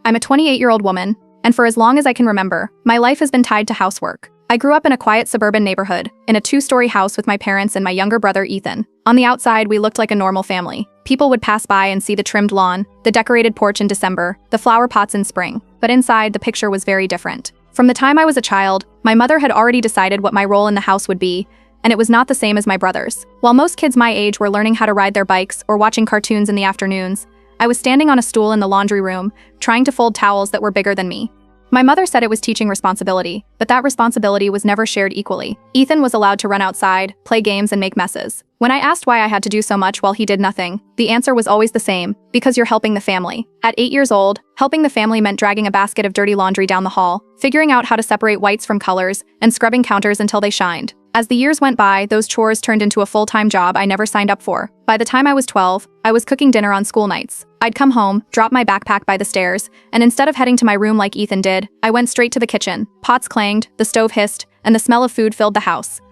I'm a 28-year-old woman, and for as long as I can remember, my life has been tied to housework. I grew up in a quiet suburban neighborhood, in a 2-story house with my parents and my younger brother Ethan. On the outside, we looked like a normal family. People would pass by and see the trimmed lawn, the decorated porch in December, the flower pots in spring. But inside, the picture was very different. From the time I was a child, my mother had already decided what my role in the house would be, and it was not the same as my brother's. While most kids my age were learning how to ride their bikes or watching cartoons in the afternoons, I was standing on a stool in the laundry room, trying to fold towels that were bigger than me. My mother said it was teaching responsibility, but that responsibility was never shared equally. Ethan was allowed to run outside, play games, and make messes. When I asked why I had to do so much while he did nothing, the answer was always the same: because you're helping the family. At 8 years old, helping the family meant dragging a basket of dirty laundry down the hall, figuring out how to separate whites from colors, and scrubbing counters until they shined. As the years went by, those chores turned into a full-time job I never signed up for. By the time I was 12, I was cooking dinner on school nights. I'd come home, drop my backpack by the stairs, and instead of heading to my room like Ethan did, I went straight to the kitchen. Pots clanged, the stove hissed, and the smell of food filled the house.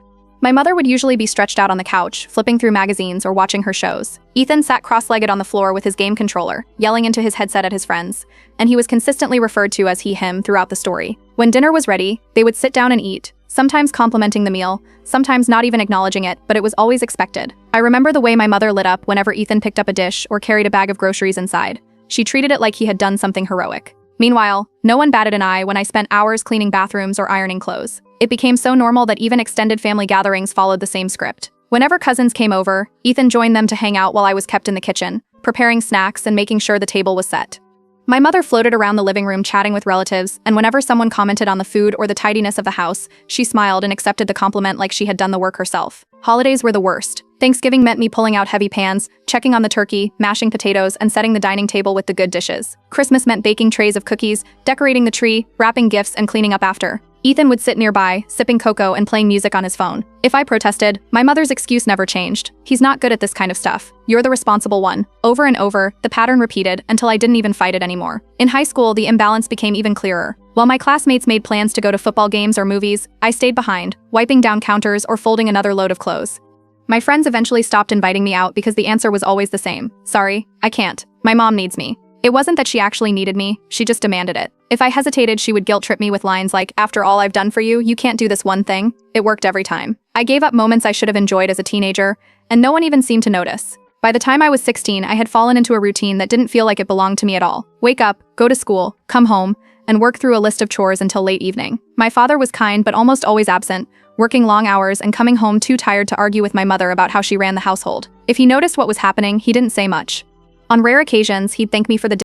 My mother would usually be stretched out on the couch, flipping through magazines or watching her shows. Ethan sat cross-legged on the floor with his game controller, yelling into his headset at his friends, and he was consistently referred to as he/him throughout the story. When dinner was ready, they would sit down and eat, sometimes complimenting the meal, sometimes not even acknowledging it, but it was always expected. I remember the way my mother lit up whenever Ethan picked up a dish or carried a bag of groceries inside. She treated it like he had done something heroic. Meanwhile, no one batted an eye when I spent hours cleaning bathrooms or ironing clothes. It became so normal that even extended family gatherings followed the same script. Whenever cousins came over, Ethan joined them to hang out while I was kept in the kitchen, preparing snacks and making sure the table was set. My mother floated around the living room chatting with relatives, and whenever someone commented on the food or the tidiness of the house, she smiled and accepted the compliment like she had done the work herself. Holidays were the worst. Thanksgiving meant me pulling out heavy pans, checking on the turkey, mashing potatoes, and setting the dining table with the good dishes. Christmas meant baking trays of cookies, decorating the tree, wrapping gifts, and cleaning up after. Ethan would sit nearby, sipping cocoa and playing music on his phone. If I protested, my mother's excuse never changed. "He's not good at this kind of stuff. You're the responsible one." Over and over, the pattern repeated until I didn't even fight it anymore. In high school, the imbalance became even clearer. While my classmates made plans to go to football games or movies, I stayed behind, wiping down counters or folding another load of clothes. My friends eventually stopped inviting me out because the answer was always the same: "Sorry, I can't. My mom needs me." It wasn't that she actually needed me, she just demanded it. If I hesitated, she would guilt-trip me with lines like, "After all I've done for you, you can't do this one thing." It worked every time. I gave up moments I should have enjoyed as a teenager, and no one even seemed to notice. By the time I was 16, I had fallen into a routine that didn't feel like it belonged to me at all. Wake up, go to school, come home, and work through a list of chores until late evening. My father was kind but almost always absent, working long hours and coming home too tired to argue with my mother about how she ran the household. If he noticed what was happening, he didn't say much. On rare occasions, he'd thank me for the